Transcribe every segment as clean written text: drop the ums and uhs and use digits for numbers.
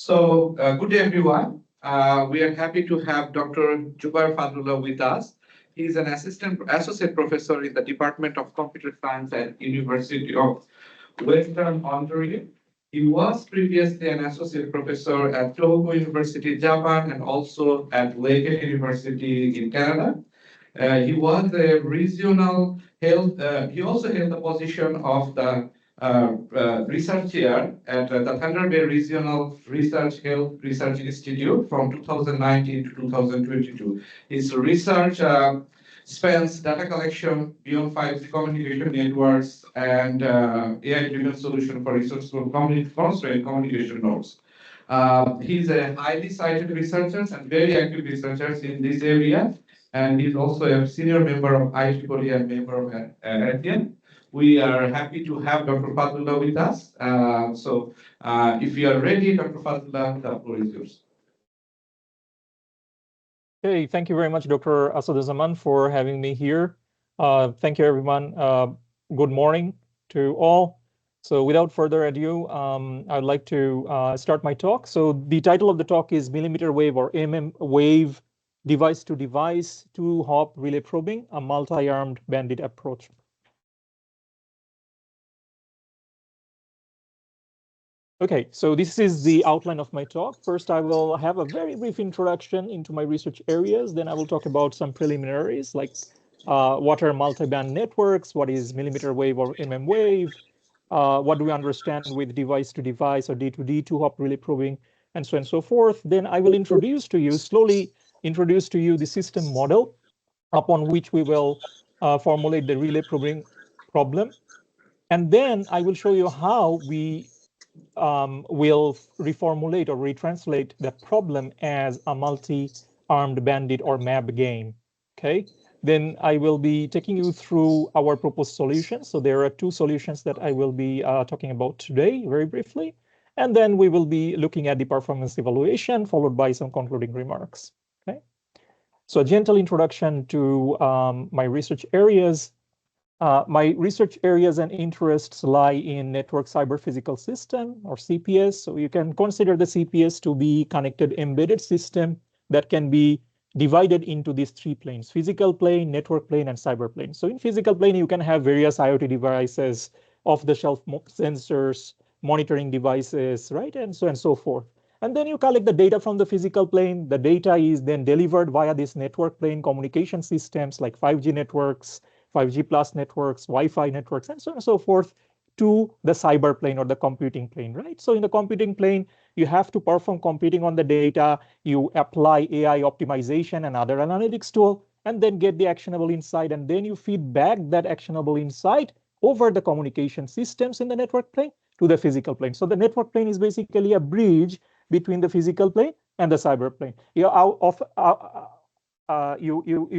Good day, everyone. We are happy to have Dr. Zubair Fadlullah with us. He is an associate professor in the Department of Computer Science at University of Western Ontario. He was previously an associate professor at Tohoku University, Japan, and also at Lakehead University in Canada. He was a regional health. He also held the position of the research chair at the Thunder Bay Regional Research Health Research Institute from 2019 to 2022. His research spans data collection beyond 5G communication networks and AI-driven solution for constrained communication nodes. He's a highly cited researcher and very active researcher in this area, and he's also a senior member of IEEE and member of ASEAN. We are happy to have Dr. Fadlullah with us. If you are ready, Dr. Fadlullah, the floor is yours. Hey, thank you very much, Dr. Asaduzaman, for having me here. Thank you, everyone. Good morning to all. So without further ado, I'd like to start my talk. So the title of the talk is mmWave or mmWave device-to-device two-hop relay probing, a multi-armed bandit approach. Okay, so this is the outline of my talk. First, I will have a very brief introduction into my research areas. Then I will talk about some preliminaries, like what are multi-band networks, what is mmWave or mmWave, what do we understand with device-to-device or D2D two-hop relay probing, and so on and so forth. Then I will slowly introduce to you the system model upon which we will formulate the relay probing problem. And then I will show you how we will reformulate or retranslate the problem as a multi-armed bandit or MAB game. Okay. Then I will be taking you through our proposed solutions. So there are two solutions that I will be talking about today, very briefly. And then we will be looking at the performance evaluation, followed by some concluding remarks. Okay. So a gentle introduction to my research areas. My research areas and interests lie in network cyber physical system or CPS. So you can consider the CPS to be connected embedded system that can be divided into these three planes: physical plane, network plane, and cyber plane. So in physical plane, you can have various IoT devices, off-the-shelf sensors, monitoring devices, right? And so forth. And then you collect the data from the physical plane. The data is then delivered via this network plane communication systems like 5G networks, 5G plus networks, Wi-Fi networks, and so on and so forth to the cyber plane or the computing plane, right? So in the computing plane, you have to perform computing on the data, you apply AI optimization and other analytics tool, and then get the actionable insight, and then you feed back that actionable insight over the communication systems in the network plane to the physical plane. So the network plane is basically a bridge between the physical plane and the cyber plane. You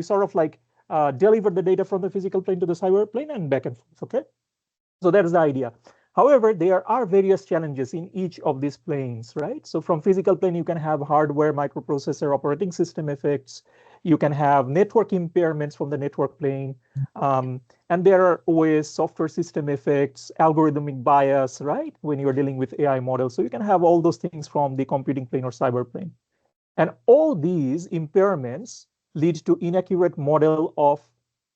sort of like deliver the data from the physical plane to the cyber plane and back and forth, okay? So that is the idea. However, there are various challenges in each of these planes, right? So from physical plane, you can have hardware, microprocessor, operating system effects. You can have network impairments from the network plane. And there are OS, software system effects, algorithmic bias, right? When you're dealing with AI models. So you can have all those things from the computing plane or cyber plane. And all these impairments lead to inaccurate model of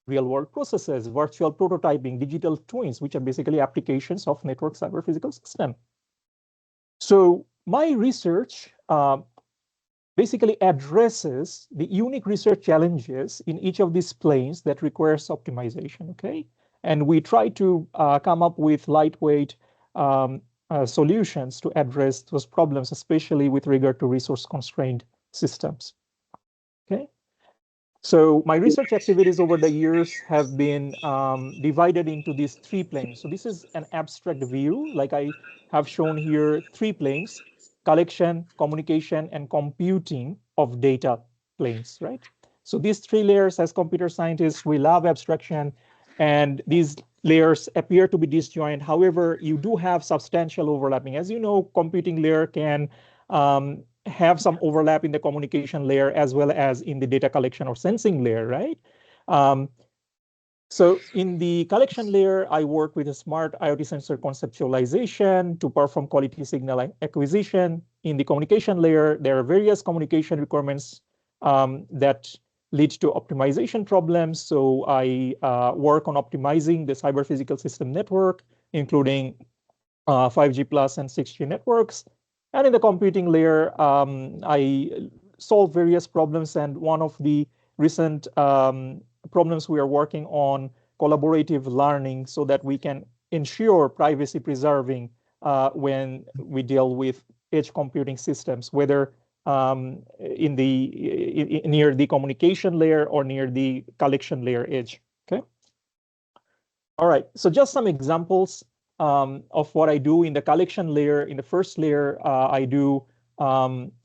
real-world processes, virtual prototyping, digital twins, which are basically applications of network cyber physical system. So my research basically addresses the unique research challenges in each of these planes that requires optimization, okay? And we try to come up with lightweight solutions to address those problems, especially with regard to resource-constrained systems, okay? So my research activities over the years have been divided into these three planes. So this is an abstract view, like I have shown here, three planes: collection, communication, and computing of data planes, right? So these three layers, as computer scientists, we love abstraction, and these layers appear to be disjoint. However, you do have substantial overlapping. As you know, computing layer can have some overlap in the communication layer as well as in the data collection or sensing layer, right? So in the collection layer, I work with a smart IoT sensor conceptualization to perform quality signal acquisition, in the communication layer, there are various communication requirements that lead to optimization problems. So I work on optimizing the cyber physical system network, including 5G plus and 6G networks. And in the computing layer, I solve various problems. And one of the recent problems we are working on, collaborative learning, so that we can ensure privacy preserving when we deal with edge computing systems, whether near the communication layer or near the collection layer edge. Okay. All right. So just some examples of what I do in the collection layer. In the first layer, I do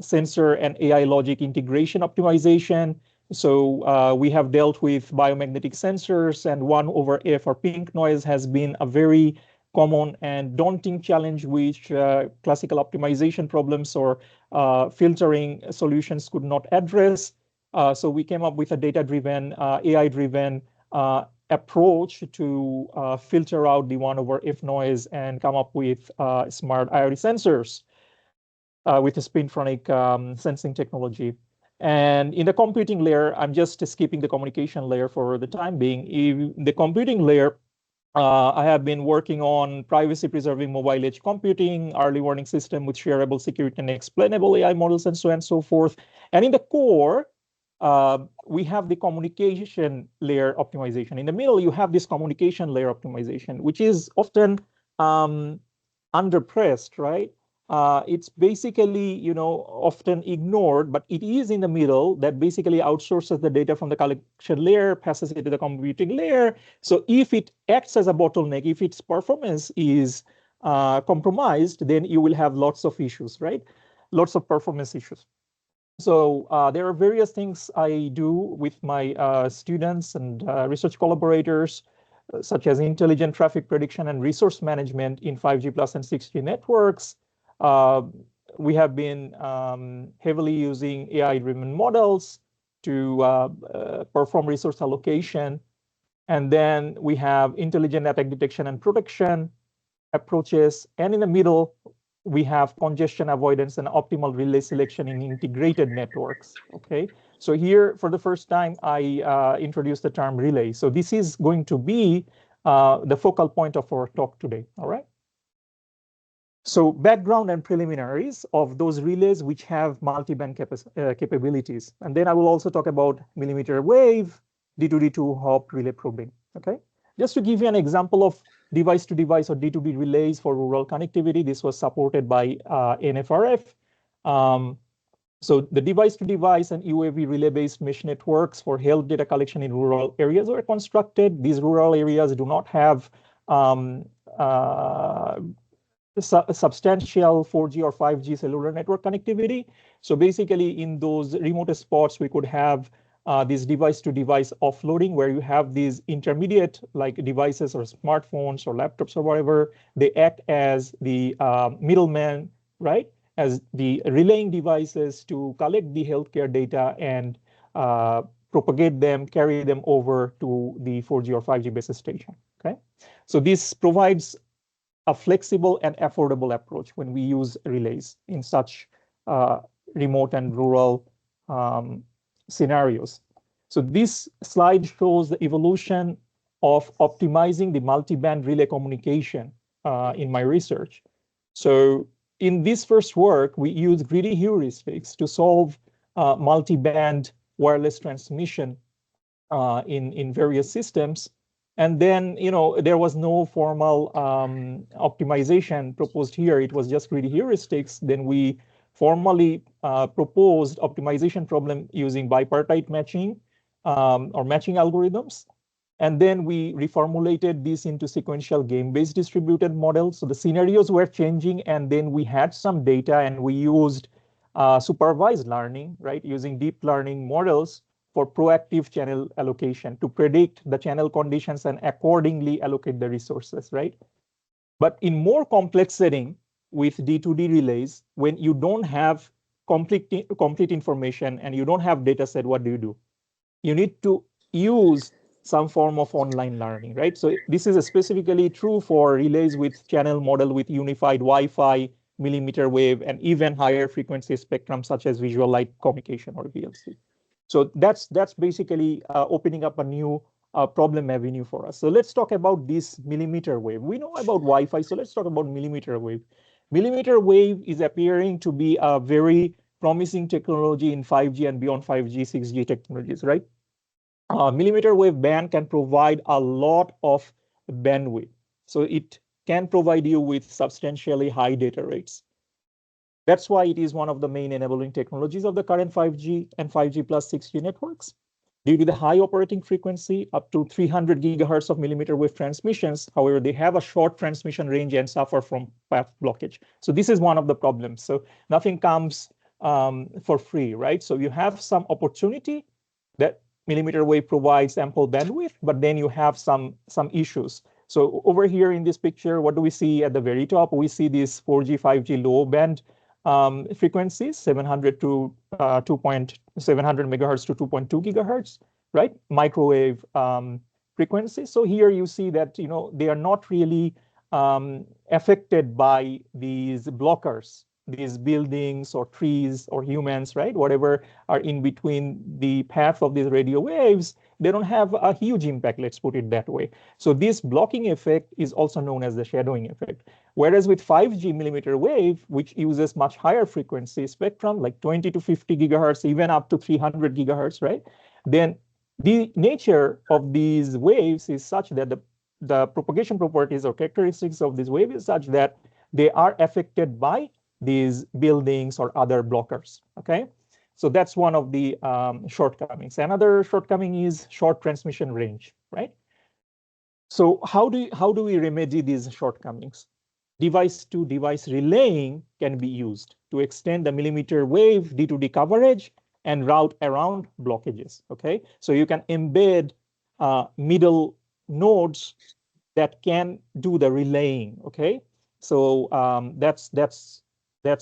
sensor and AI logic integration optimization. So we have dealt with biomagnetic sensors, and 1/f or pink noise has been a very common and daunting challenge, which classical optimization problems or filtering solutions could not address. So we came up with a data-driven, AI-driven approach to filter out the 1/f noise and come up with smart IoT sensors with a spintronic sensing technology. And in the computing layer, I'm just skipping the communication layer for the time being. In the computing layer, I have been working on privacy-preserving mobile edge computing, early warning system with shareable security and explainable AI models, and so on and so forth. And in the core, we have the communication layer optimization. In the middle, you have this communication layer optimization, which is often underpressed, right? It's basically, often ignored, but it is in the middle that basically outsources the data from the collection layer, passes it to the computing layer. So if it acts as a bottleneck, if its performance is compromised, then you will have lots of issues, right? Lots of performance issues. So there are various things I do with my students and research collaborators, such as intelligent traffic prediction and resource management in 5G plus and 6G networks. We have been heavily using AI-driven models to perform resource allocation. And then we have intelligent attack detection and protection approaches. And in the middle, we have congestion avoidance and optimal relay selection in integrated networks. Okay, so here for the first time, I introduced the term relay. So this is going to be the focal point of our talk today. All right. So background and preliminaries of those relays which have multi-band capabilities. And then I will also talk about millimeter wave, D2D two-hop relay probing. Okay, just to give you an example of device-to-device or D2D relays for rural connectivity, this was supported by NFRF. So the device-to-device and UAV relay-based mesh networks for health data collection in rural areas were constructed. These rural areas do not have substantial 4G or 5G cellular network connectivity. So basically in those remote spots, we could have this device-to-device offloading, where you have these intermediate like devices or smartphones or laptops or whatever. They act as the middleman, right? As the relaying devices to collect the healthcare data and propagate them, carry them over to the 4G or 5G base station, okay? So this provides a flexible and affordable approach when we use relays in such remote and rural scenarios. So this slide shows the evolution of optimizing the multi-band relay communication in my research. So in this first work, we use greedy heuristics to solve multi-band wireless transmission in various systems. And then, there was no formal optimization proposed here. It was just greedy heuristics. Then we formally proposed optimization problem using bipartite matching or matching algorithms. And then we reformulated this into sequential game-based distributed models. So the scenarios were changing, and then we had some data, and we used supervised learning, right, using deep learning models for proactive channel allocation to predict the channel conditions and accordingly allocate the resources, right? But in more complex setting with D2D relays, when you don't have complete information and you don't have data set, what do? You need to use some form of online learning, right? So this is specifically true for relays with channel model with unified Wi-Fi millimeter wave, and even higher frequency spectrum such as visual light communication or VLC. So that's basically opening up a new problem avenue for us. So let's talk about this millimeter wave. We know about Wi-Fi, so let's talk about millimeter wave. Millimeter wave is appearing to be a very promising technology in 5G and beyond 5G, 6G technologies, right? Millimeter wave band can provide a lot of bandwidth. So it can provide you with substantially high data rates. That's why it is one of the main enabling technologies of the current 5G and 5G plus 6G networks. Due to the high operating frequency, up to 300 gigahertz of millimeter wave transmissions, however, they have a short transmission range and suffer from path blockage. So this is one of the problems. So nothing comes for free, right? So you have some opportunity that millimeter wave provides ample bandwidth, but then you have some issues. So over here in this picture, what do we see at the very top? We see these 4G, 5G low band frequencies, 700 to 700 megahertz to 2.2 gigahertz, right? Microwave frequencies. So here you see that they are not really affected by these blockers, these buildings or trees or humans, right? Whatever are in between the path of these radio waves, they don't have a huge impact, let's put it that way. So this blocking effect is also known as the shadowing effect. Whereas with 5G millimeter wave, which uses much higher frequency spectrum, like 20 to 50 gigahertz, even up to 300 gigahertz, right? Then the nature of these waves is such that the propagation properties or characteristics of this wave is such that they are affected by these buildings or other blockers, okay? So that's one of the shortcomings. Another shortcoming is short transmission range, right? So how do we remedy these shortcomings? Device-to-device relaying can be used to extend the millimeter wave D2D coverage and route around blockages, okay? So you can embed middle nodes that can do the relaying, okay? So that's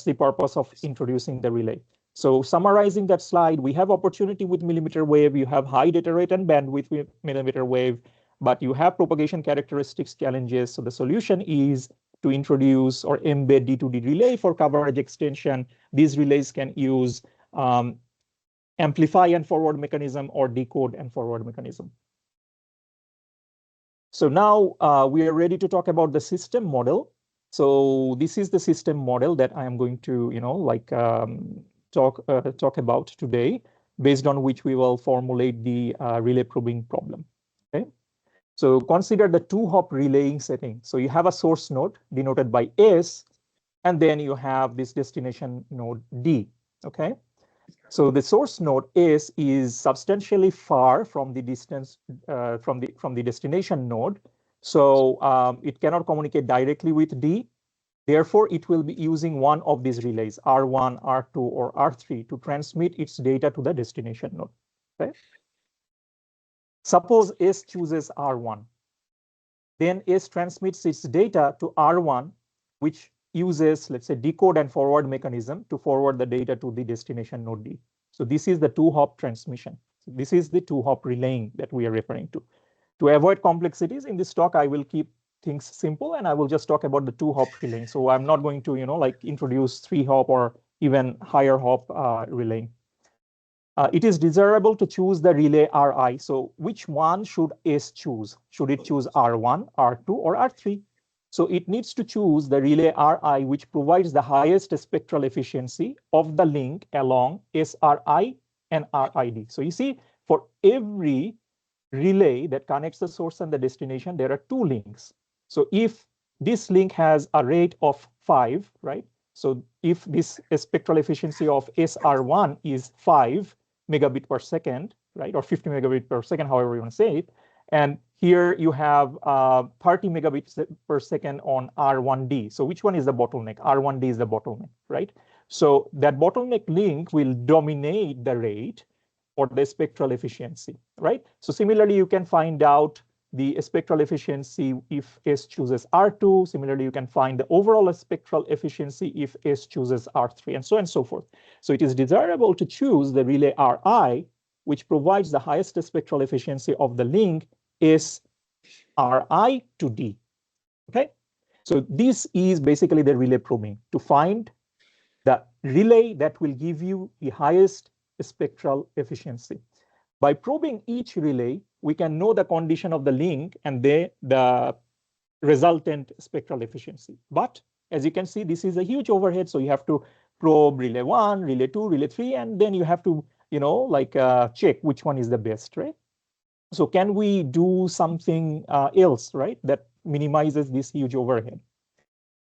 the purpose of introducing the relay. So summarizing that slide, we have opportunity with millimeter wave, you have high data rate and bandwidth with millimeter wave, but you have propagation characteristics challenges. So the solution is to introduce or embed D2D relay for coverage extension. These relays can use amplify and forward mechanism or decode and forward mechanism. So now we are ready to talk about the system model. So this is the system model that I am going to, talk about today, based on which we will formulate the relay probing problem. Okay. So consider the two-hop relaying setting. So you have a source node denoted by S, and then you have this destination node D. Okay. So the source node S is substantially far from the distance from the destination node. So it cannot communicate directly with D. Therefore, it will be using one of these relays, R1, R2, or R3, to transmit its data to the destination node. Okay? Suppose S chooses R1. Then S transmits its data to R1, which uses, let's say, decode and forward mechanism to forward the data to the destination node D. So this is the two-hop transmission. So this is the two-hop relaying that we are referring to. To avoid complexities in this talk, I will keep things simple, and I will just talk about the two-hop relaying. So I'm not going to, introduce three-hop or even higher hop relaying. It is desirable to choose the relay Ri. So which one should S choose? Should it choose R1, R2, or R3? So it needs to choose the relay Ri, which provides the highest spectral efficiency of the link along SRI and RID. So you see, for every relay that connects the source and the destination, there are two links. So if this link has a rate of 5, right? So if this spectral efficiency of SR1 is 5 megabit per second, right? Or 50 megabit per second, however you want to say it. And here you have 30 megabits per second on R1D. So which one is the bottleneck? R1D is the bottleneck, right? So that bottleneck link will dominate the rate or the spectral efficiency, right? So similarly, you can find out the spectral efficiency if S chooses R2. Similarly, you can find the overall spectral efficiency if S chooses R3, and so on and so forth. So it is desirable to choose the relay Ri, which provides the highest spectral efficiency of the link is Ri to D. Okay. So this is basically the relay probing to find the relay that will give you the highest spectral efficiency. By probing each relay, we can know the condition of the link and the resultant spectral efficiency. But as you can see, this is a huge overhead. So you have to probe relay 1, relay 2, relay 3, and then you have to, check which one is the best, right? So can we do something else, right, that minimizes this huge overhead?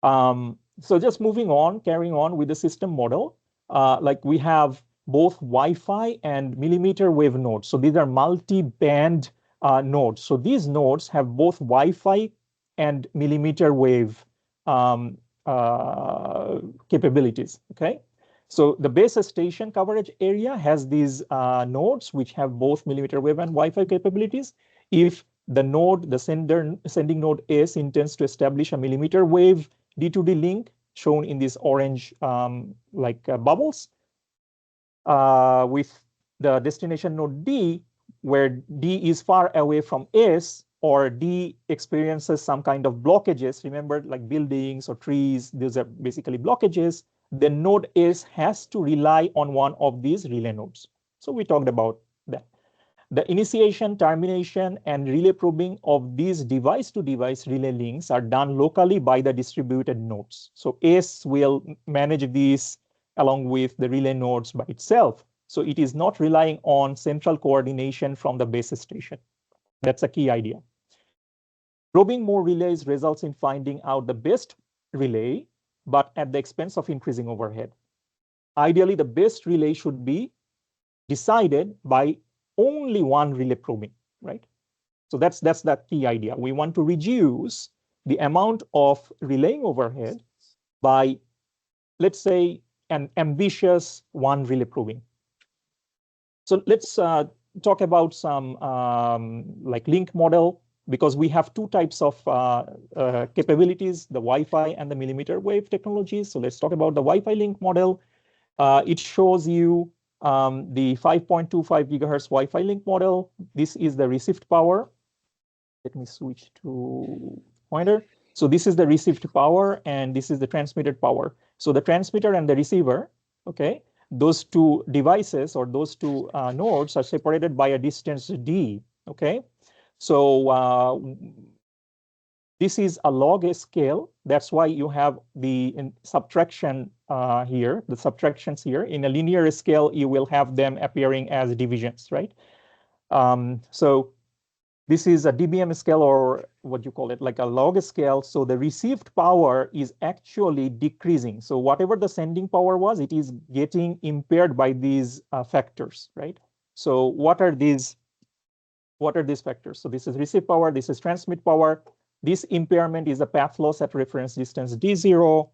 So just moving on, carrying on with the system model, like we have both Wi-Fi and millimeter wave nodes. So these are multi-band nodes. So these nodes have both Wi-Fi and millimeter wave capabilities, okay? So the base station coverage area has these nodes which have both millimeter wave and Wi-Fi capabilities. If the node, the sending node S intends to establish a millimeter wave D2D link shown in these orange bubbles with the destination node D, where D is far away from S, or D experiences some kind of blockages. Remember, like buildings or trees, these are basically blockages. The node S has to rely on one of these relay nodes. So we talked about that. The initiation, termination, and relay probing of these device-to-device relay links are done locally by the distributed nodes. So S will manage these along with the relay nodes by itself. So it is not relying on central coordination from the base station. That's a key idea. Probing more relays results in finding out the best relay, but at the expense of increasing overhead. Ideally, the best relay should be decided by only one relay probing, right? So that's the key idea. We want to reduce the amount of relaying overhead by, let's say, an ambitious one relay probing. So let's talk about some link model, because we have two types of capabilities, the Wi-Fi and the millimeter wave technologies. So let's talk about the Wi-Fi link model. It shows you the 5.25 gigahertz Wi-Fi link model. This is the received power. Let me switch to pointer. So this is the received power, and this is the transmitted power. So the transmitter and the receiver, okay, those two devices or those two nodes are separated by a distance d, okay? So this is a log scale. That's why you have the subtraction here, the subtractions here. In a linear scale, you will have them appearing as divisions, right? So this is a dBm scale, or what you call it, like a log scale. So the received power is actually decreasing. So whatever the sending power was, it is getting impaired by these factors, right? So what are these factors? So this is receive power, this is transmit power. This impairment is the path loss at reference distance d0.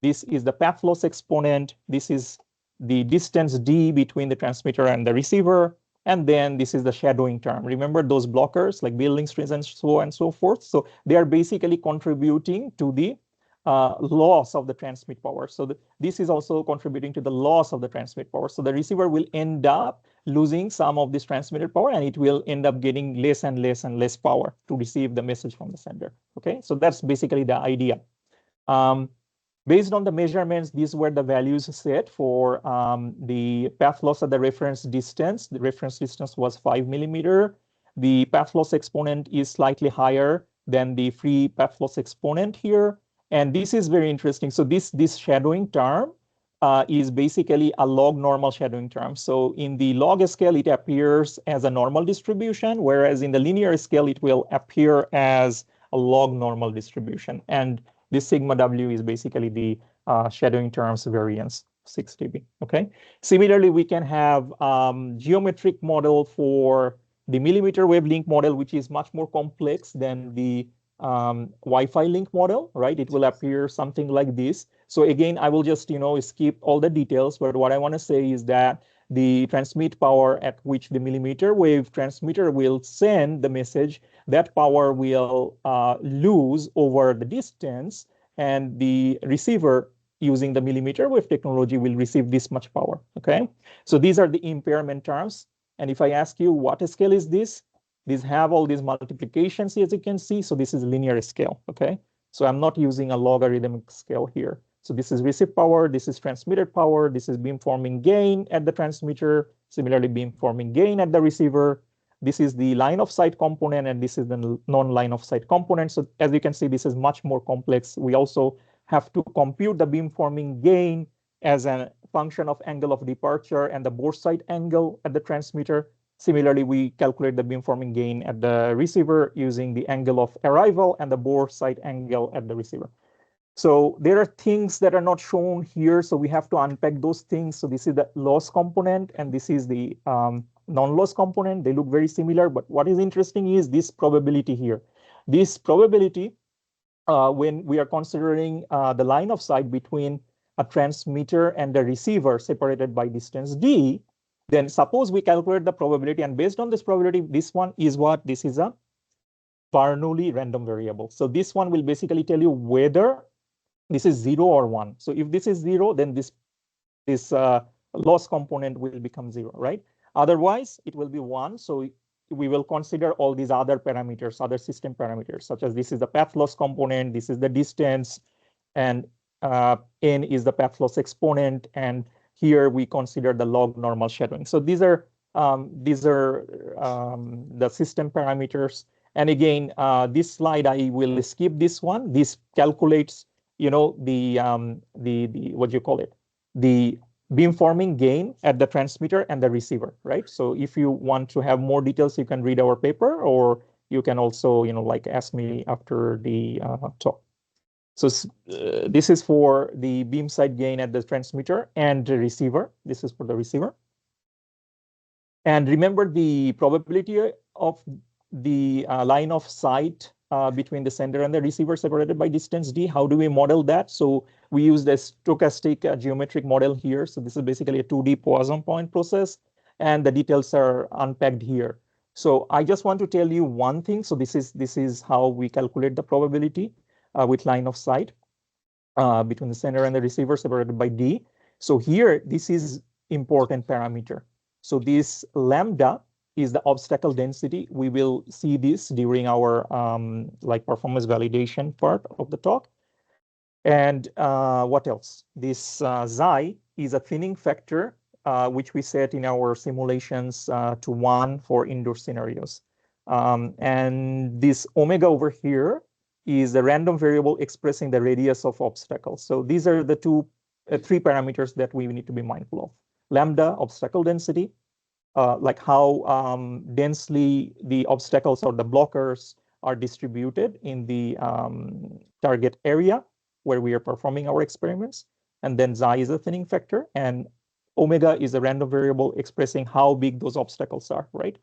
This is the path loss exponent. This is the distance d between the transmitter and the receiver. And then this is the shadowing term. Remember those blockers like buildings, trees, and so on and so forth. So they are basically contributing to the loss of the transmit power. So this is also contributing to the loss of the transmit power. So the receiver will end up losing some of this transmitted power, and it will end up getting less and less and less power to receive the message from the sender. Okay, so that's basically the idea. Based on the measurements, these were the values set for the path loss at the reference distance. The reference distance was 5 millimeter. The path loss exponent is slightly higher than the free path loss exponent here. And this is very interesting. So this shadowing term is basically a log normal shadowing term. So in the log scale, it appears as a normal distribution, whereas in the linear scale, it will appear as a log normal distribution. And this sigma W is basically the shadowing terms variance, 6 dB, okay? Similarly, we can have geometric model for the millimeter wave link model, which is much more complex than the Wi-Fi link model, right? It will appear something like this. So again, I will just, skip all the details, but what I want to say is that the transmit power at which the millimeter wave transmitter will send the message, that power will lose over the distance, and the receiver using the millimeter wave technology will receive this much power, okay? So these are the impairment terms. And if I ask you what scale is this, these have all these multiplications, as you can see. So this is linear scale, okay? So I'm not using a logarithmic scale here. So this is receive power, this is transmitted power, this is beamforming gain at the transmitter, similarly beamforming gain at the receiver. This is the line of sight component, and this is the non-line of sight component. So as you can see, this is much more complex. We also have to compute the beamforming gain as a function of angle of departure and the bore sight angle at the transmitter. Similarly, we calculate the beamforming gain at the receiver using the angle of arrival and the bore sight angle at the receiver. So there are things that are not shown here, so we have to unpack those things. So this is the loss component, and this is the non-loss component. They look very similar, but what is interesting is this probability here. This probability, when we are considering the line of sight between a transmitter and the receiver separated by distance d, then suppose we calculate the probability, and based on this probability, this one is what? This is a Bernoulli random variable. So this one will basically tell you whether this is 0 or 1. So if this is 0, then this loss component will become 0, right? Otherwise, it will be 1. So we will consider all these other parameters, other system parameters, such as this is the path loss component, this is the distance, and n is the path loss exponent, and here we consider the log normal shadowing. So these are the system parameters. And again, this slide I will skip this one. This calculates, you know, the what do you call it? The beamforming gain at the transmitter and the receiver, right? So if you want to have more details, you can read our paper, or you can also, you know, like ask me after the talk. So this is for the beam sight gain at the transmitter and the receiver. This is for the receiver. And remember the probability of the line of sight between the sender and the receiver separated by distance d. How do we model that? So we use the stochastic geometric model here. So this is basically a 2D Poisson point process, and the details are unpacked here. So I just want to tell you one thing. So this is how we calculate the probability with line of sight between the sender and the receiver separated by d. So here, this is important parameter. So this lambda is the obstacle density. We will see this during our like performance validation part of the talk. And what else? This xi is a thinning factor, which we set in our simulations to 1 for indoor scenarios. And this omega over here is the random variable expressing the radius of obstacles. So these are the three parameters that we need to be mindful of. Lambda, obstacle density, like how densely the obstacles or the blockers are distributed in the target area where we are performing our experiments. And then xi is a thinning factor, and omega is a random variable expressing how big those obstacles are, right?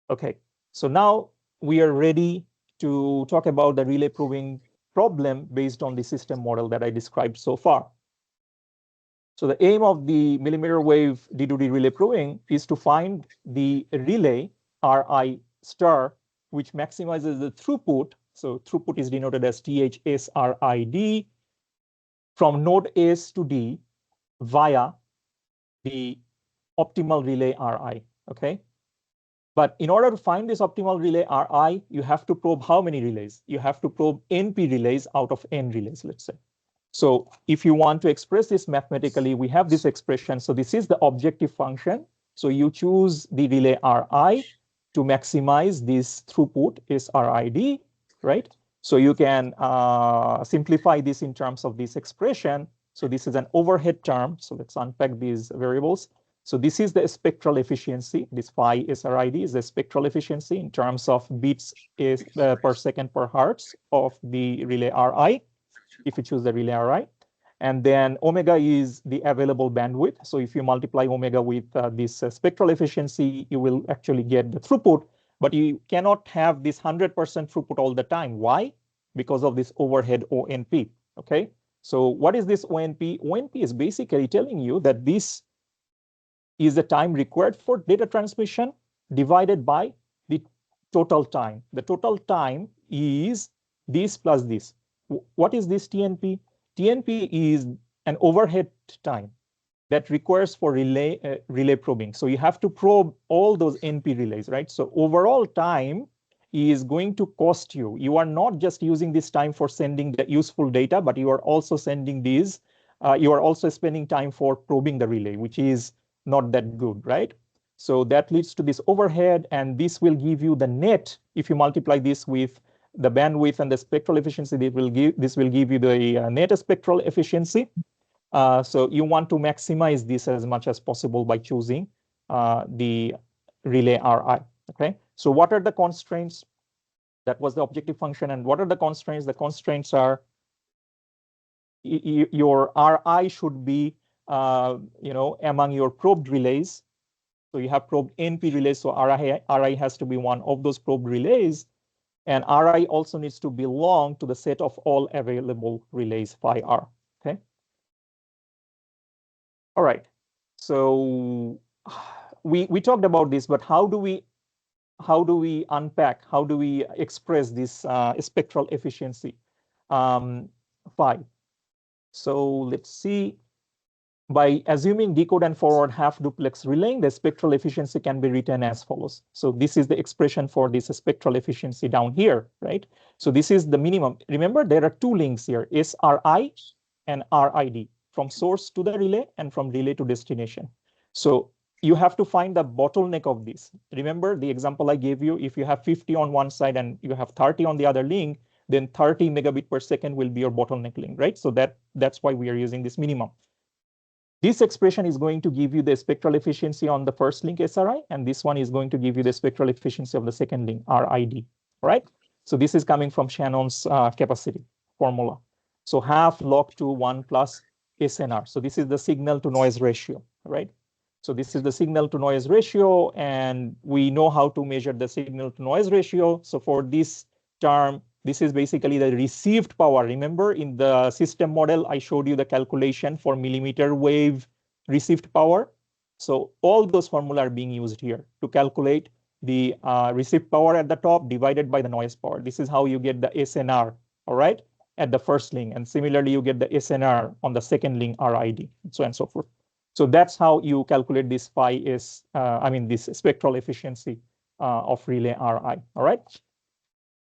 Okay, so now we are ready to talk about the relay proving problem based on the system model that I described so far. So the aim of the millimeter wave D2D relay proving is to find the relay Ri star, which maximizes the throughput. So throughput is denoted as THSRID from node S to D via the optimal relay Ri, okay? But in order to find this optimal relay Ri, you have to probe how many relays? You have to probe NP relays out of N relays, let's say. So if you want to express this mathematically, we have this expression. So this is the objective function. So you choose the relay Ri to maximize this throughput is RID, right? So you can simplify this in terms of this expression. So this is an overhead term. So let's unpack these variables. So this is the spectral efficiency. This phi SRID is the spectral efficiency in terms of bits per second per hertz of the relay Ri, if you choose the relay Ri. And then omega is the available bandwidth. So if you multiply omega with this spectral efficiency, you will actually get the throughput. But you cannot have this 100% throughput all the time. Why? Because of this overhead ONP. Okay. So what is this ONP? ONP is basically telling you that this is the time required for data transmission divided by the total time. The total time is this plus this. What is this TNP? TNP is an overhead time that requires for relay probing. So you have to probe all those NP relays, right? So overall time is going to cost you. You are not just using this time for sending the useful data, but you are also sending these, you are also spending time for probing the relay, which is not that good, right? So that leads to this overhead, and this will give you the net. If you multiply this with the bandwidth and the spectral efficiency, this will give you the net spectral efficiency. So you want to maximize this as much as possible by choosing the relay Ri. Okay. So what are the constraints? That was the objective function. And what are the constraints? The constraints are your Ri should be among your probed relays. So you have probed NP relays. So Ri has to be one of those probed relays. And Ri also needs to belong to the set of all available relays phi R. Okay. All right. So we talked about this, but how do we unpack? How do we express this spectral efficiency phi? So let's see. By assuming decode and forward half duplex relaying, the spectral efficiency can be written as follows. So this is the expression for this spectral efficiency down here, right? So this is the minimum. Remember, there are two links here, SRI and RID, from source to the relay and from relay to destination. So you have to find the bottleneck of this. Remember the example I gave you, if you have 50 on one side and you have 30 on the other link, then 30 megabit per second will be your bottleneck link, right? So that's why we are using this minimum. This expression is going to give you the spectral efficiency on the first link SRI, and this one is going to give you the spectral efficiency of the second link RID, right? So this is coming from Shannon's capacity formula. So half log to 1 plus SNR. So this is the signal to noise ratio, right? So this is the signal to noise ratio, and we know how to measure the signal to noise ratio. So for this term, this is basically the received power. Remember, in the system model, I showed you the calculation for millimeter wave received power. So all those formulas are being used here to calculate the received power at the top divided by the noise power. This is how you get the SNR, all right, at the first link. And similarly, you get the SNR on the second link RID, and so on and so forth. So that's how you calculate this phi is, this spectral efficiency of relay Ri, all right?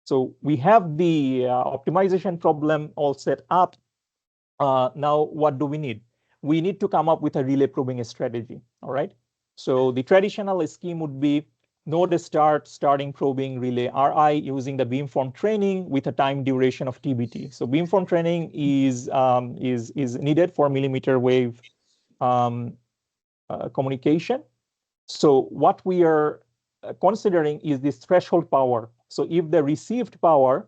So we have the optimization problem all set up. Now, what do we need? We need to come up with a relay probing strategy, all right? So the traditional scheme would be node starting probing relay Ri using the beamform training with a time duration of TBT. So beamform training is needed for millimeter wave communication. So what we are considering is this threshold power. So if the received power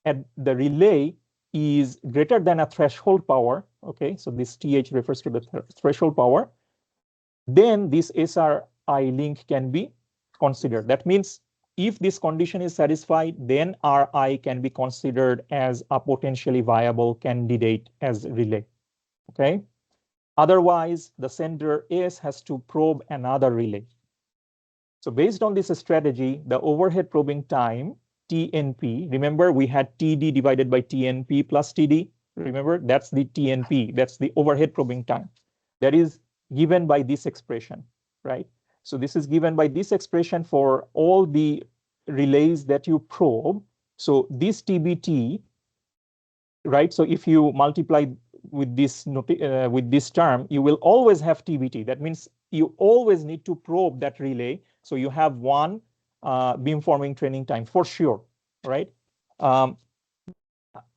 at the relay is greater than a threshold power, okay, so this TH refers to the threshold power, then this SRI link can be considered. That means if this condition is satisfied, then RI can be considered as a potentially viable candidate as relay, okay? Otherwise, the sender S has to probe another relay. So based on this strategy, the overhead probing time, TNP, remember we had TD divided by TNP plus TD. Remember, that's the TNP, that's the overhead probing time. That is given by this expression, right? So this is given by this expression for all the relays that you probe. So this TBT, right? So if you multiply with this term, you will always have TBT. That means you always need to probe that relay. So you have one beamforming training time for sure, right?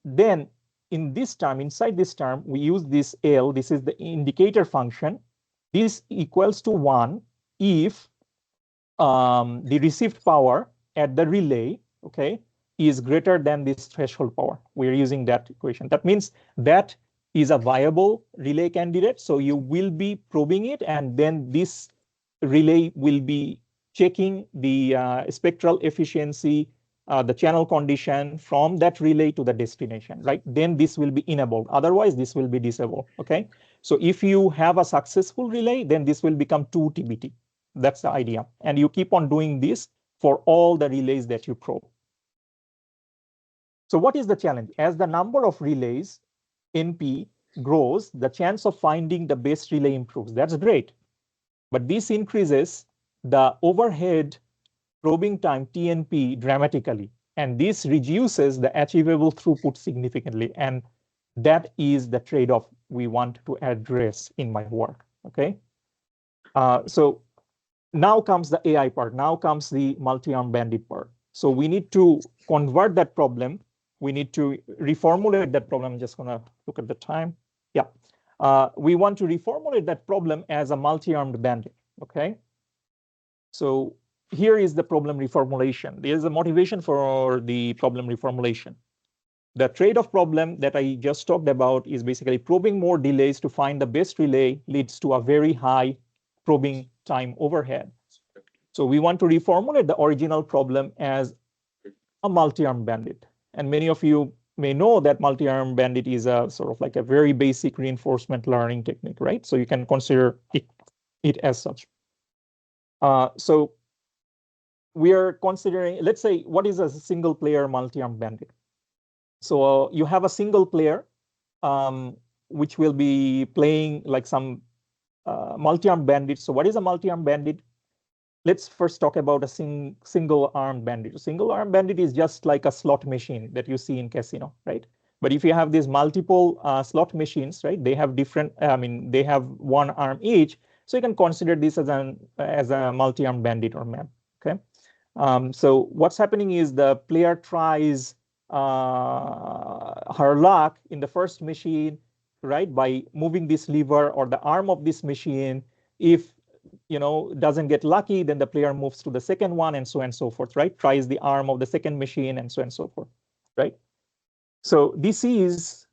Then in this term, inside this term, we use this L. This is the indicator function. This equals to 1 if the received power at the relay, okay, is greater than this threshold power. We're using that equation. That means that is a viable relay candidate. So you will be probing it, and then this relay will be checking the spectral efficiency, the channel condition from that relay to the destination, right? Then this will be enabled. Otherwise, this will be disabled, okay? So if you have a successful relay, then this will become 2 TBT. That's the idea. And you keep on doing this for all the relays that you probe. So what is the challenge? As the number of relays, NP, grows, the chance of finding the best relay improves. That's great. But this increases the overhead probing time TNP dramatically, and this reduces the achievable throughput significantly, and that is the trade-off we want to address in my work. Okay, so now comes the AI part. Now comes the multi-arm bandit part. So we need to convert that problem. We need to reformulate that problem. I'm just gonna look at the time. Yeah, we want to reformulate that problem as a multi-armed bandit. Okay, so here is the problem reformulation. There is a motivation for the problem reformulation. The trade-off problem that I just talked about is basically probing more delays to find the best relay leads to a very high probing time overhead. So we want to reformulate the original problem as a multi-arm bandit. And many of you may know that multi-arm bandit is a sort of like a very basic reinforcement learning technique, right? So you can consider it as such. So we are considering, let's say, what is a single player multi-arm bandit? So you have a single player which will be playing like some multi-arm bandit. So what is a multi-arm bandit? Let's first talk about a single arm bandit. A single arm bandit is just like a slot machine that you see in casino, right? But if you have these multiple slot machines, right, they have different, they have one arm each. So you can consider this as a multi-arm bandit or map, okay? So what's happening is the player tries her luck in the first machine, right, by moving this lever or the arm of this machine. If doesn't get lucky, then the player moves to the second one, and so on and so forth, right? Tries the arm of the second machine, and so on and so forth, right? So this is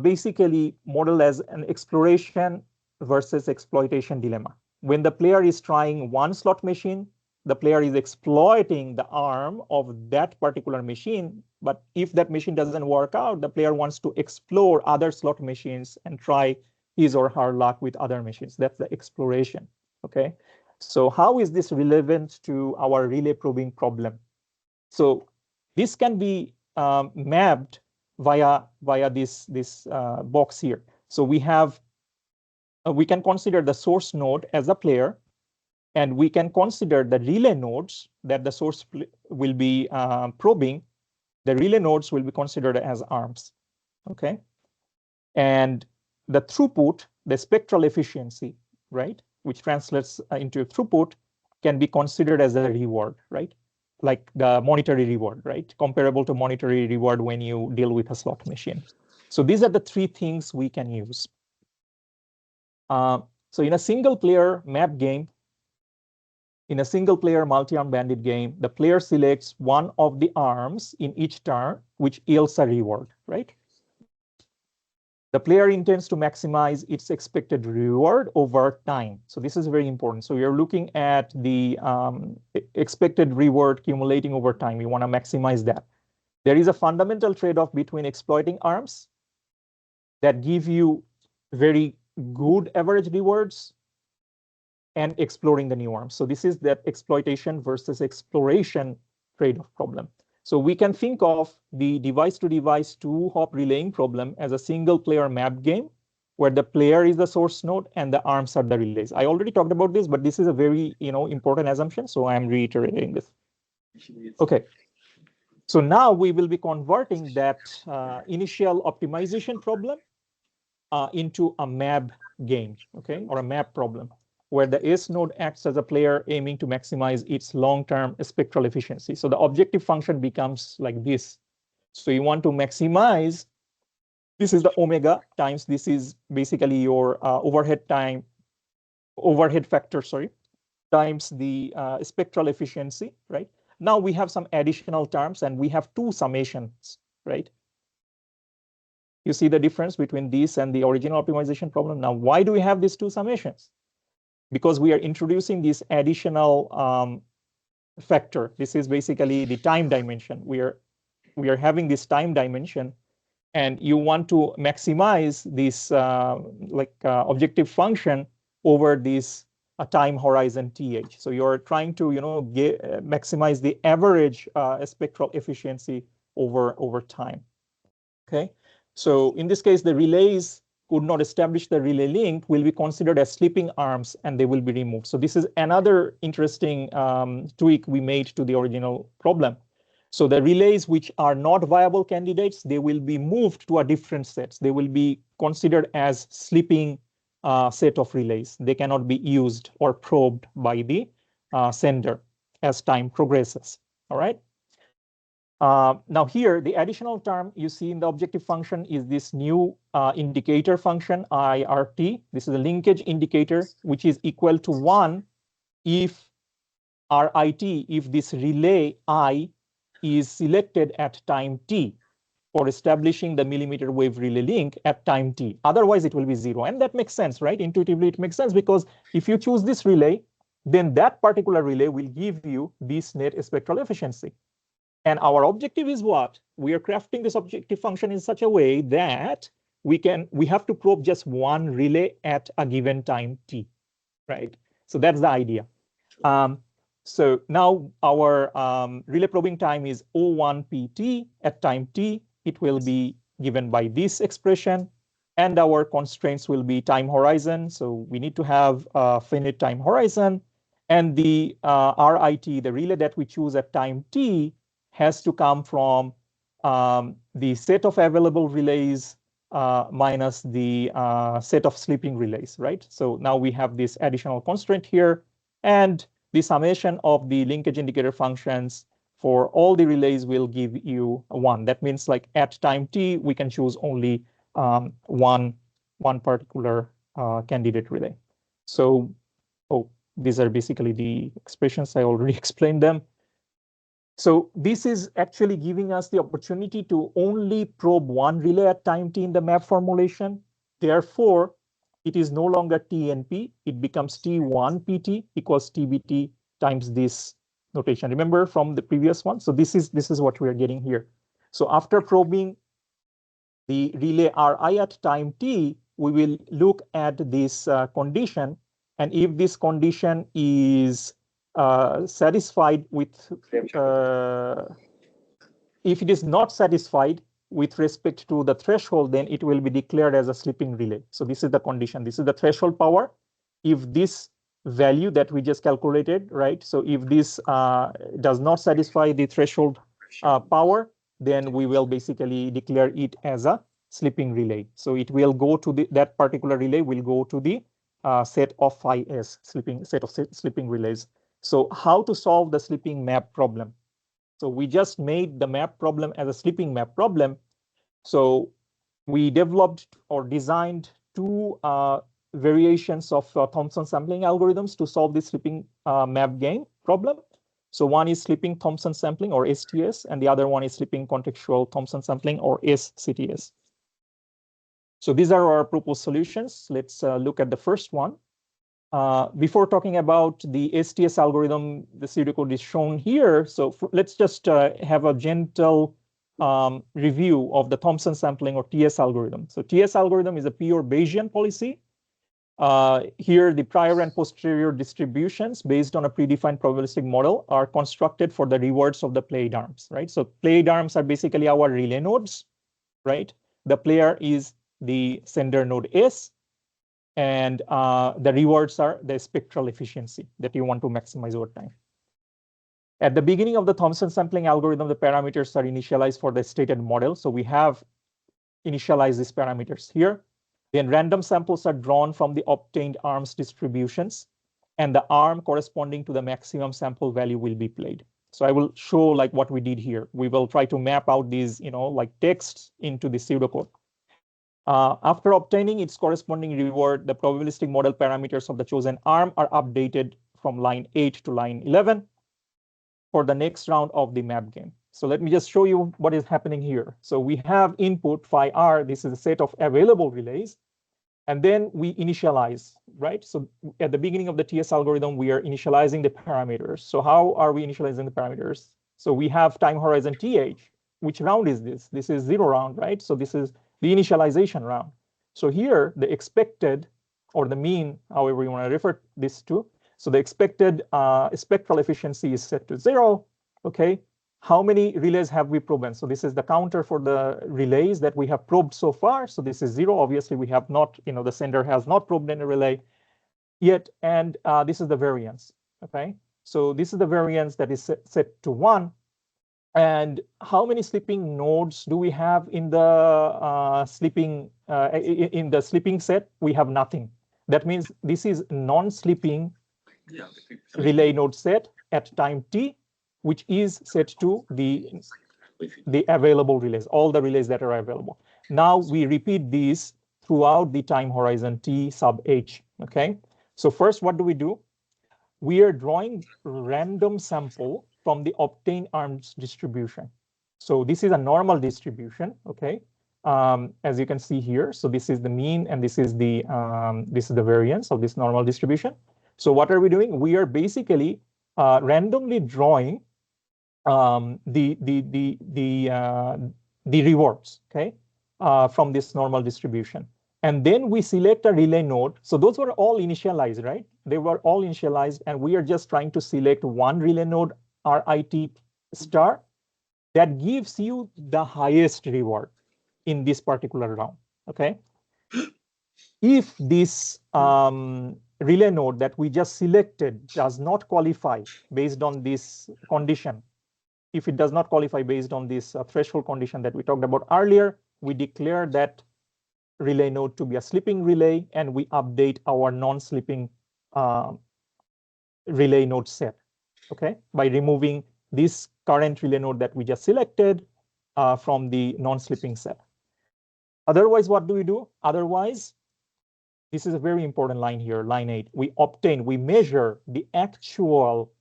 basically modeled as an exploration versus exploitation dilemma. When the player is trying one slot machine, the player is exploiting the arm of that particular machine. But if that machine doesn't work out, the player wants to explore other slot machines and try his or her luck with other machines. That's the exploration. Okay, so how is this relevant to our relay probing problem? So this can be mapped via this box here. So we can consider the source node as a player, and we can consider the relay nodes that the source will be probing. The relay nodes will be considered as arms. Okay, and the throughput, the spectral efficiency, right, which translates into throughput, can be considered as a reward, right? Like the monetary reward, right? Comparable to monetary reward when you deal with a slot machine. So these are the three things we can use. So in a single player map game, in a single player multi-arm bandit game, the player selects one of the arms in each turn, which yields a reward, right? The player intends to maximize its expected reward over time. So this is very important. So we are looking at the expected reward accumulating over time. We want to maximize that. There is a fundamental trade-off between exploiting arms that give you very good average rewards and exploring the new arms. So this is that exploitation versus exploration trade-off problem. So we can think of the device-to-device two-hop relaying problem as a single-player map game where the player is the source node and the arms are the relays. I already talked about this, but this is a very important assumption, so I'm reiterating this. Okay, so now we will be converting that initial optimization problem into a map game, okay, or a map problem, where the S node acts as a player aiming to maximize its long-term spectral efficiency. So the objective function becomes like this. So you want to maximize, this is the omega times, this is basically your overhead factor, times the spectral efficiency, right? Now we have some additional terms and we have two summations, right? You see the difference between this and the original optimization problem. Now, why do we have these two summations? Because we are introducing this additional factor. This is basically the time dimension. We are having this time dimension, and you want to maximize this objective function over this time horizon th. So you're trying to maximize the average spectral efficiency over time. Okay, so in this case, the relays could not establish the relay link will be considered as sleeping arms and they will be removed. So this is another interesting tweak we made to the original problem. So the relays which are not viable candidates, they will be moved to a different set. They will be considered as sleeping set of relays. They cannot be used or probed by the sender as time progresses. All right. Now here, the additional term you see in the objective function is this new indicator function, IRT. This is a linkage indicator, which is equal to 1 if RIT, if this relay I is selected at time t for establishing the millimeter wave relay link at time t. Otherwise, it will be 0. And that makes sense, right? Intuitively, it makes sense because if you choose this relay, then that particular relay will give you this net spectral efficiency. And our objective is what? We are crafting this objective function in such a way that we have to probe just one relay at a given time t, right? So that's the idea. So now our relay probing time is 01 pt at time t. It will be given by this expression, and our constraints will be time horizon. So we need to have a finite time horizon, and the RIT, the relay that we choose at time t, has to come from the set of available relays minus the set of sleeping relays, right? So now we have this additional constraint here, and the summation of the linkage indicator functions for all the relays will give you 1. That means like at time t, we can choose only one particular candidate relay. So, these are basically the expressions. I already explained them. So this is actually giving us the opportunity to only probe one relay at time t in the map formulation. Therefore, it is no longer TNP. It becomes T1 PT equals TBT times this notation. Remember from the previous one? So this is what we are getting here. So after probing the relay Ri at time t, we will look at this condition. And if this condition is satisfied with, if it is not satisfied with respect to the threshold, then it will be declared as a sleeping relay. So this is the condition. This is the threshold power. If this value that we just calculated, right? So if this does not satisfy the threshold power, then we will basically declare it as a sleeping relay. So it will go to that particular relay will go to the set of phi s, set of sleeping relays. So how to solve the sleeping map problem? So we just made the map problem as a sleeping map problem. So we developed or designed two variations of Thompson sampling algorithms to solve this sleeping map gain problem. So one is sleeping Thompson sampling or STS, and the other one is sleeping contextual Thompson sampling or SCTS. So these are our proposed solutions. Let's look at the first one. Before talking about the STS algorithm, the pseudocode is shown here. So let's just have a gentle review of the Thompson sampling or TS algorithm. So TS algorithm is a pure Bayesian policy. Here, the prior and posterior distributions based on a predefined probabilistic model are constructed for the rewards of the played arms, right? So played arms are basically our relay nodes, right? The player is the sender node S, and the rewards are the spectral efficiency that you want to maximize over time. At the beginning of the Thompson sampling algorithm, the parameters are initialized for the stated model. So we have initialized these parameters here. Then random samples are drawn from the obtained arms distributions, and the arm corresponding to the maximum sample value will be played. So I will show like what we did here. We will try to map out these, like texts into the pseudocode. After obtaining its corresponding reward, the probabilistic model parameters of the chosen arm are updated from line 8 to line 11 for the next round of the map game. So let me just show you what is happening here. So we have input phi r. This is a set of available relays. And then we initialize, right? So at the beginning of the TS algorithm, we are initializing the parameters. So how are we initializing the parameters? So we have time horizon TH. Which round is this? This is 0 round, right? So this is the initialization round. So here, the expected or the mean, however you want to refer this to. So the expected spectral efficiency is set to 0, okay? how many relays have we probed? So this is the counter for the relays that we have probed so far. So this is 0. Obviously, we have not, the sender has not probed any relay yet. And this is the variance, okay? So this is the variance that is set to 1. And how many sleeping nodes do we have in the sleeping set? We have nothing. That means this is non-sleeping relay node set at time t, which is set to the available relays, all the relays that are available. Now we repeat these throughout the time horizon t sub h, okay? So first, what do? We are drawing random sample from the obtained arms distribution. So this is a normal distribution, okay? As you can see here, so this is the mean and this is the variance of this normal distribution. So what are we doing? We are basically randomly drawing the rewards, okay, from this normal distribution. And then we select a relay node. So those were all initialized, right? They were all initialized, and we are just trying to select one relay node, RIT star, that gives you the highest reward in this particular round, okay? If this relay node that we just selected does not qualify based on this condition, if it does not qualify based on this threshold condition that we talked about earlier, we declare that relay node to be a sleeping relay, and we update our non-sleeping relay node set, okay, by removing this current relay node that we just selected from the non-sleeping set. Otherwise, what do? Otherwise, this is a very important line here, line 8. We measure the actual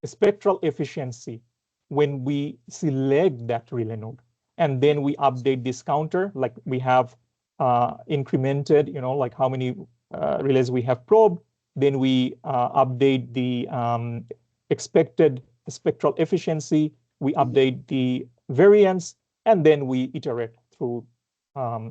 spectral efficiency when we select that relay node. And then we update this counter, like we have incremented, like how many relays we have probed. Then we update the expected spectral efficiency. We update the variance, and then we iterate through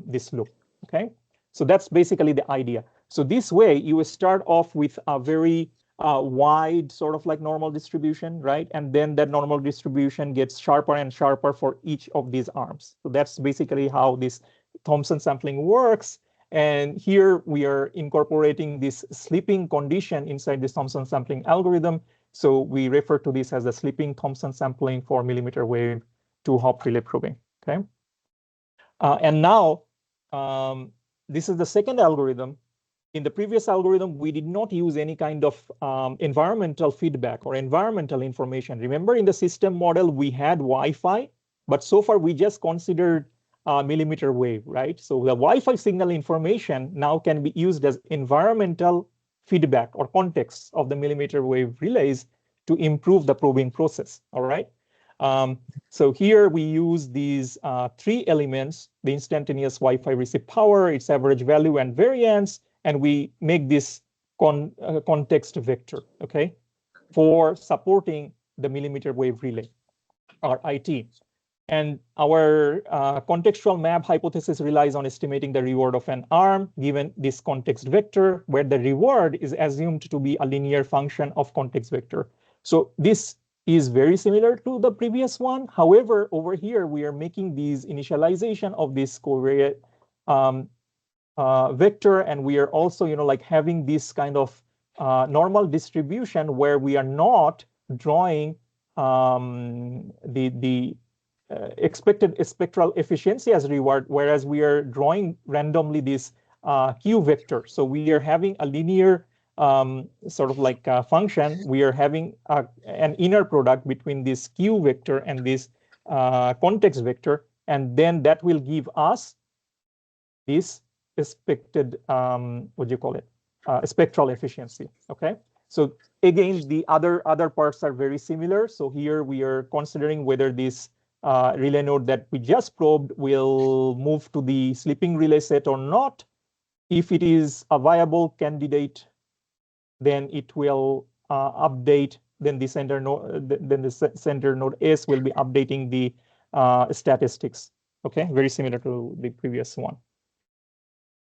this loop, okay? So that's basically the idea. So this way, you will start off with a very wide sort of like normal distribution, right? And then that normal distribution gets sharper and sharper for each of these arms. So that's basically how this Thompson sampling works. And here we are incorporating this sleeping condition inside this Thompson sampling algorithm. So we refer to this as the sleeping Thompson sampling for mmWave 2-hop relay probing, okay? And now, this is the second algorithm. In the previous algorithm, we did not use any kind of environmental feedback or environmental information. Remember, in the system model, we had Wi-Fi, but so far we just considered mmWave, right? So the Wi-Fi signal information now can be used as environmental feedback or context of the mmWave relays to improve the probing process, all right? So here we use these 3 elements, the instantaneous Wi-Fi receive power, its average value, and variance, and we make this context vector, okay, for supporting the mmWave relay, or IT. And our contextual map hypothesis relies on estimating the reward of an arm given this context vector, where the reward is assumed to be a linear function of context vector. So this is very similar to the previous one. However, over here, we are making these initialization of this covariate vector, and we are also, like having this kind of normal distribution where we are not drawing the expected spectral efficiency as reward, whereas we are drawing randomly this Q vector. So we are having a linear sort of like function. We are having an inner product between this Q vector and this context vector, and then that will give us this expected, spectral efficiency, okay? So again, the other parts are very similar. So here we are considering whether this relay node that we just probed will move to the sleeping relay set or not. If it is a viable candidate, then it will update. Then the center node S will be updating the statistics. Okay, very similar to the previous one.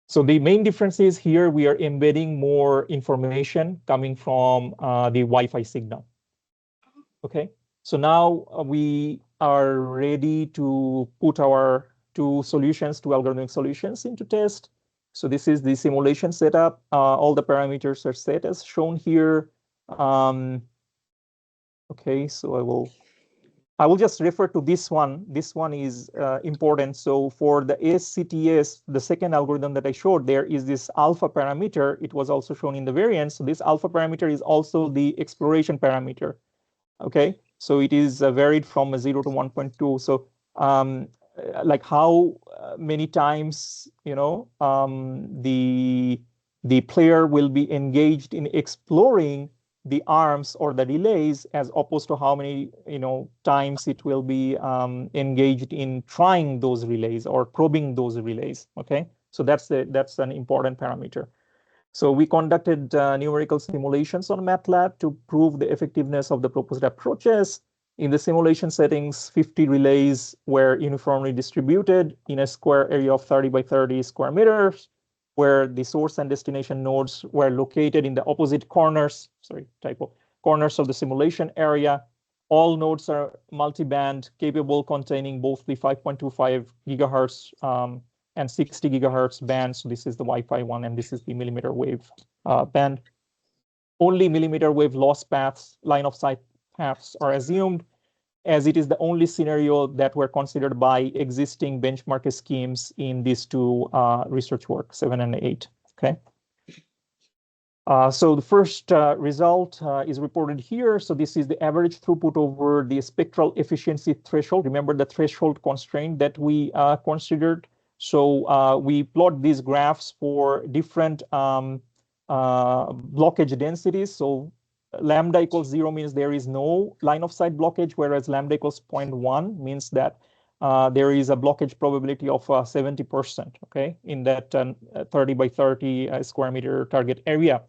So the main difference is here we are embedding more information coming from the Wi-Fi signal. Okay, So now we are ready to put our two algorithmic solutions into test. So this is the simulation setup. All the parameters are set as shown here. Okay, so I will just refer to this one. This one is important. So for the SCTS, the second algorithm that I showed, there is this alpha parameter. It was also shown in the variance. So this alpha parameter is also the exploration parameter. Okay, so it is varied from 0 to 1.2. So like how many times, the player will be engaged in exploring the arms or the relays, as opposed to how many times it will be engaged in trying those relays or probing those relays. Okay, so that's an important parameter. So we conducted numerical simulations on MATLAB to prove the effectiveness of the proposed approaches. In the simulation settings, 50 relays were uniformly distributed in a square area of 30 by 30 square meters, where the source and destination nodes were located in the opposite corners, corners of the simulation area. All nodes are multi-band, capable containing both the 5.25 gigahertz and 60 gigahertz band. So this is the Wi-Fi one, and this is the millimeter wave band. Only millimeter wave loss paths, line of sight paths are assumed, as it is the only scenario that were considered by existing benchmark schemes in these two research work, 7 and 8. Okay. So the first result is reported here. So this is the average throughput over the spectral efficiency threshold. Remember the threshold constraint that we considered. So we plot these graphs for different blockage densities. So lambda equals 0 means there is no line of sight blockage, whereas lambda equals 0.1 means that there is a blockage probability of 70%, okay, in that 30 by 30 square meter target area.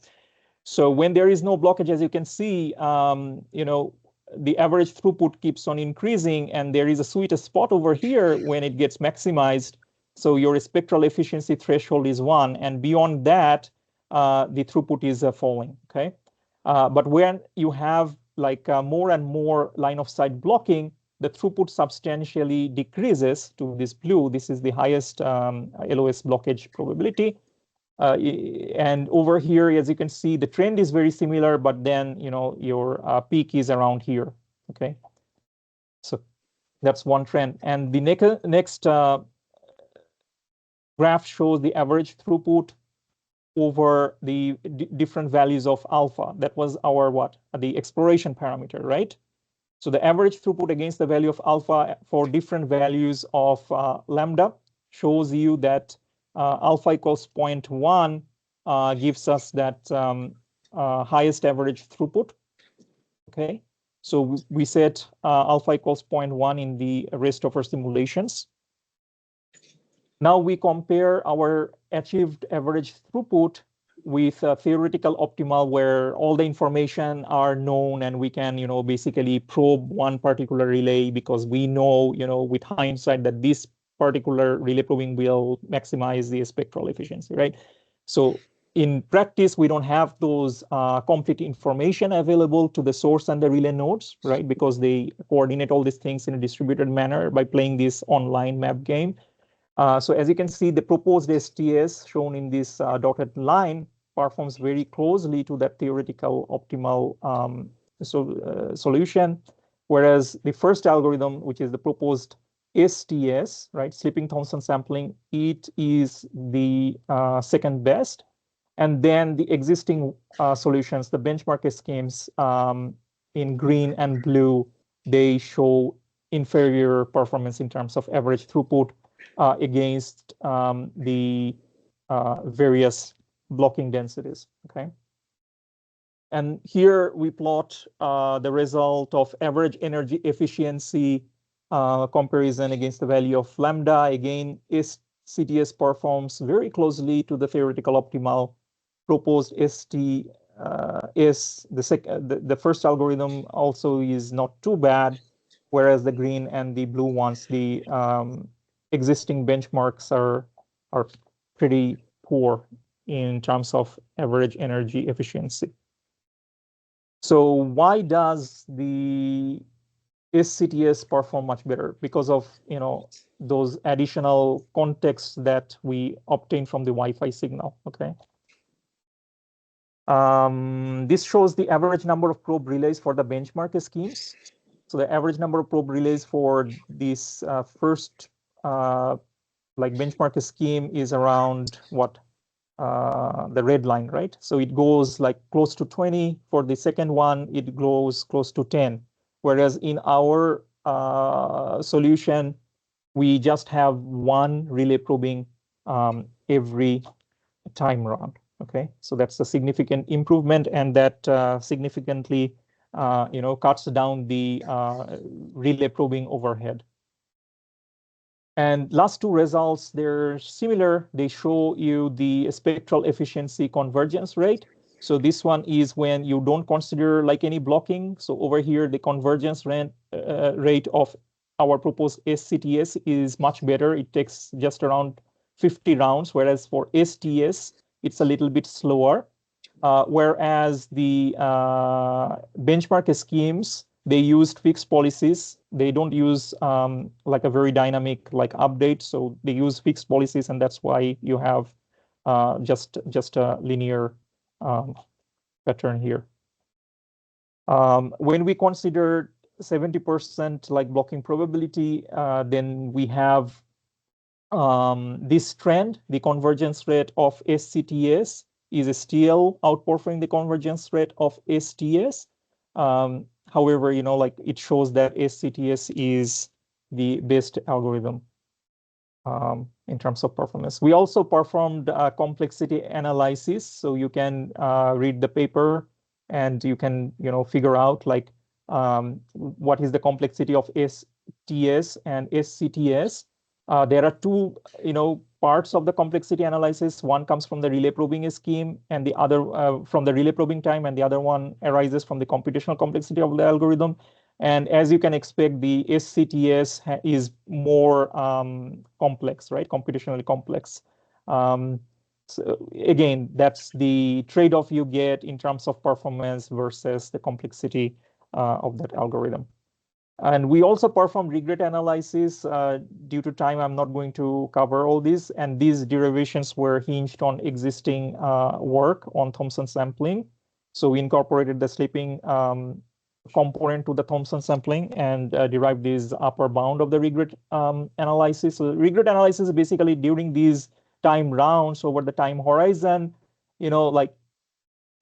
So when there is no blockage, as you can see, the average throughput keeps on increasing, and there is a sweet spot over here when it gets maximized. So your spectral efficiency threshold is 1, and beyond that, the throughput is falling, okay? But when you have like more and more line of sight blocking, the throughput substantially decreases to this blue. This is the highest LOS blockage probability. And over here, as you can see, the trend is very similar, but then your peak is around here. Okay, so that's one trend. And the next graph shows the average throughput over the different values of alpha. That was our the exploration parameter, right? So the average throughput against the value of alpha for different values of lambda shows you that alpha equals 0.1 gives us that highest average throughput. Okay, so we set alpha equals 0.1 in the rest of our simulations. Now we compare our achieved average throughput with a theoretical optimal, where all the information are known, and we can, basically probe one particular relay, because we know, with hindsight, that this particular relay probing will maximize the spectral efficiency, right? So in practice, we don't have those complete information available to the source and the relay nodes, right? Because they coordinate all these things in a distributed manner by playing this online map game. So as you can see, the proposed STS shown in this dotted line performs very closely to that theoretical optimal solution, whereas the first algorithm, which is the proposed STS, right, Slipping Thompson sampling, it is the second best. And then the existing solutions, the benchmark schemes in green and blue, they show inferior performance in terms of average throughput against the various blocking densities, okay? And here we plot the result of average energy efficiency comparison against the value of lambda. Again, CTS performs very closely to the theoretical optimal. Proposed ST is the first algorithm also is not too bad, whereas the green and the blue ones, the existing benchmarks are pretty poor in terms of average energy efficiency. So why does the SCTS perform much better because of those additional contexts that we obtain from the Wi-Fi signal. Okay. This shows the average number of probe relays for the benchmark schemes. So the average number of probe relays for this first benchmark scheme is around what? The red line, right? So it goes like close to 20. For the second one, it goes close to 10. Whereas in our solution, we just have one relay probing every time round. Okay, so that's a significant improvement, and that significantly, cuts down the relay probing overhead. And last two results, they're similar. They show you the spectral efficiency convergence rate. So this one is when you don't consider like any blocking. So over here, the convergence rate of our proposed SCTS is much better. It takes just around 50 rounds, whereas for STS, it's a little bit slower. Whereas the benchmark schemes, they used fixed policies. They don't use like a very dynamic update. So they use fixed policies, and that's why you have just a linear pattern here. When we consider 70% blocking probability, then we have this trend. The convergence rate of SCTS is still outperforming the convergence rate of STS. However, it shows that SCTS is the best algorithm in terms of performance. We also performed complexity analysis, so you can read the paper and you can figure out what is the complexity of STS and SCTS. There are two parts of the complexity analysis. One comes from the relay probing scheme, and the other from the relay probing time, and the other one arises from the computational complexity of the algorithm. And as you can expect, the SCTS is more complex, right? Computationally complex. So again, that's the trade-off you get in terms of performance versus the complexity of that algorithm. And we also perform regret analysis. Due to time, I'm not going to cover all these. And these derivations were hinged on existing work on Thompson sampling. So we incorporated the slipping component to the Thompson sampling and derived this upper bound of the regret analysis. So regret analysis is basically during these time rounds over the time horizon,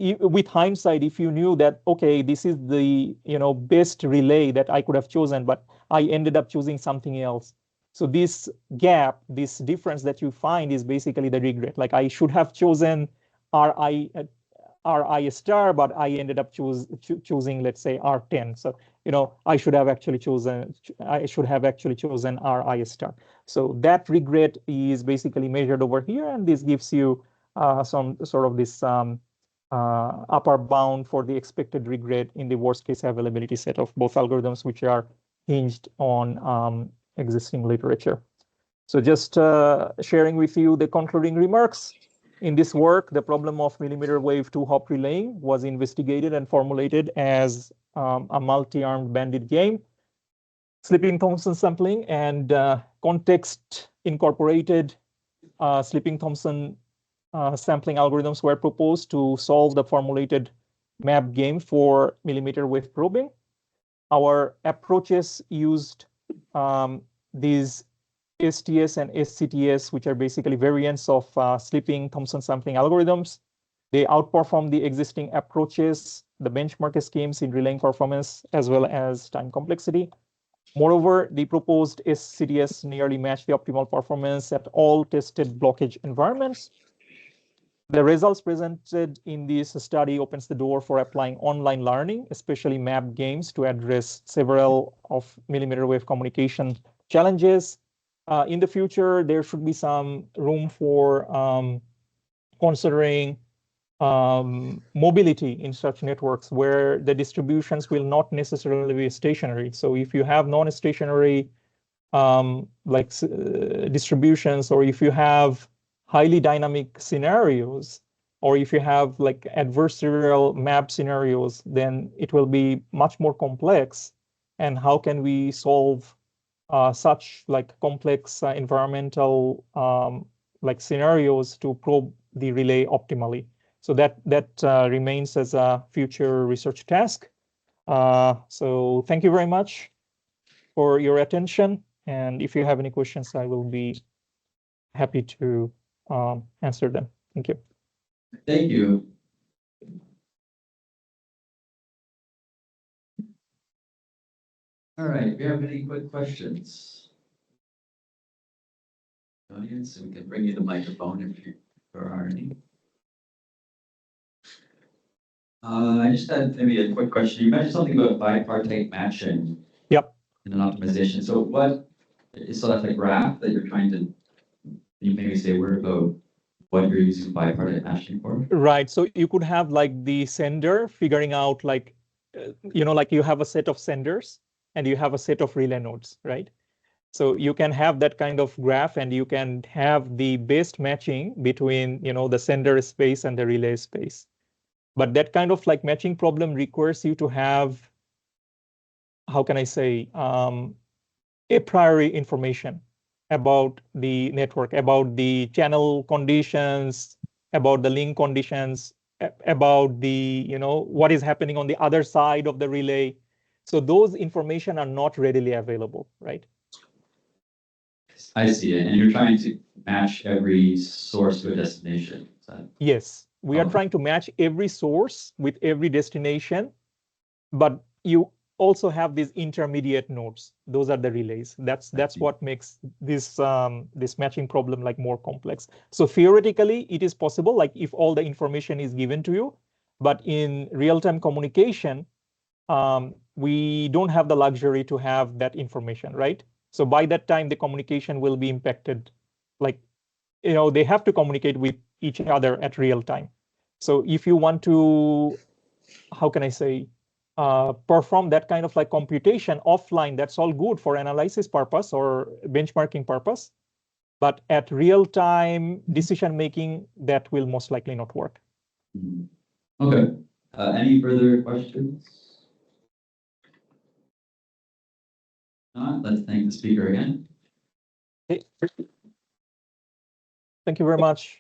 with hindsight, if you knew that, okay, this is the best relay that I could have chosen, but I ended up choosing something else. So this gap, this difference that you find is basically the regret. Like I should have chosen RI star, but I ended up choosing, let's say, R10. So I should have actually chosen RI star. So that regret is basically measured over here, and this gives you some sort of this upper bound for the expected regret in the worst case availability set of both algorithms, which are hinged on existing literature. So just sharing with you the concluding remarks. In this work, the problem of millimeter wave 2-hop relaying was investigated and formulated as a multi-armed bandit game. Slipping Thompson sampling and context incorporated slipping Thompson sampling algorithms were proposed to solve the formulated map game for millimeter wave probing. Our approaches used these STS and SCTS, which are basically variants of slipping Thompson sampling algorithms. They outperform the existing approaches, the benchmark schemes in relaying performance, as well as time complexity. Moreover, the proposed SCTS nearly match the optimal performance at all tested blockage environments. The results presented in this study opens the door for applying online learning, especially map games, to address several of millimeter wave communication challenges. In the future, there should be some room for considering mobility in such networks where the distributions will not necessarily be stationary. So if you have non-stationary distributions, or if you have highly dynamic scenarios, or if you have adversarial map scenarios, then it will be much more complex and how can we solve such like complex environmental like scenarios to probe the relay optimally. So that remains as a future research task. So thank you very much for your attention. And if you have any questions, I will be happy to answer them. Thank you. Thank you. All right, do you have any quick questions? Audience, we can bring you the microphone if there are any. I just had maybe a quick question. You mentioned something about bipartite matching. Yep. In an optimization. So that's a graph that you're trying to, you maybe say a word about what you're using bipartite matching for? Right. So you could have like the sender figuring out like, like you have a set of senders and you have a set of relay nodes, right? So you can have that kind of graph and you can have the best matching between, the sender space and the relay space. But that kind of like matching problem requires you to have, how can I say, a priori information about the network, about the channel conditions, about the link conditions, about the, what is happening on the other side of the relay. So those information are not readily available, right? I see it. And you're trying to match every source to a destination. Is that... Yes, we are trying to match every source with every destination, but you also have these intermediate nodes. Those are the relays. That's what makes this this matching problem like more complex. So theoretically, it is possible, like if all the information is given to you, but in real-time communication, we don't have the luxury to have that information, right? So by that time, the communication will be impacted. Like, they have to communicate with each other at real time. So if you want to, how can I say, perform that kind of like computation offline, that's all good for analysis purpose or benchmarking purpose. But at real time decision making, that will most likely not work. Okay. Any further questions? Not, let's thank the speaker again. Okay. Thank you very much.